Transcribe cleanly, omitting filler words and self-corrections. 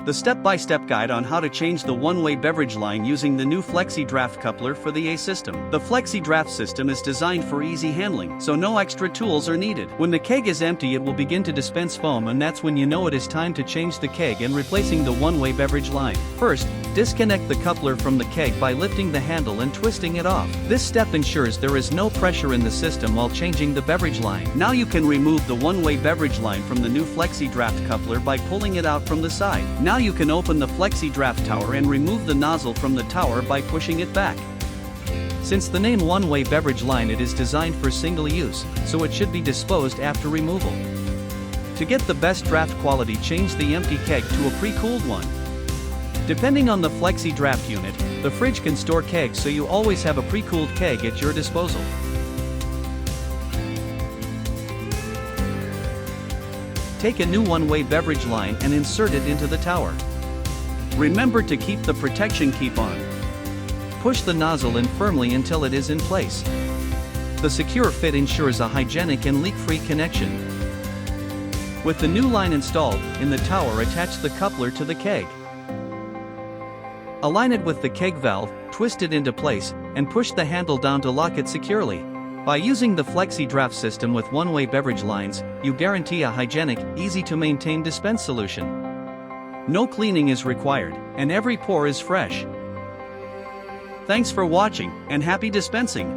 the step-by-step guide on how to change the one-way beverage line using the new FlexiDraft coupler for the A system. The FlexiDraft system is designed for easy handling, so no extra tools are needed. When the keg is empty, it will begin to dispense foam, and that's when you know it is time to change the keg and replacing the one-way beverage line. First, disconnect the coupler from the keg by lifting the handle and twisting it off. This step ensures there is no pressure in the system while changing the beverage line. Now you can remove the one-way beverage line from the new FlexiDraft coupler by pulling it out from the side. Now you can open the FlexiDraft tower and remove the nozzle from the tower by pushing it back. Since the name one-way beverage line, it is designed for single use, so it should be disposed after removal. To get the best draft quality, change the empty keg to a pre-cooled one. Depending on the FlexiDraft unit, the fridge can store kegs, so you always have a pre-cooled keg at your disposal. Take a new one-way beverage line and insert it into the tower. Remember to keep the protection key on. Push the nozzle in firmly until it is in place. The secure fit ensures a hygienic and leak-free connection. With the new line installed in the tower, attach the coupler to the keg. Align it with the keg valve, twist it into place, and push the handle down to lock it securely. By using the FlexiDraft system with one-way beverage lines, you guarantee a hygienic, easy-to-maintain dispense solution. No cleaning is required, and every pour is fresh. Thanks for watching, and happy dispensing!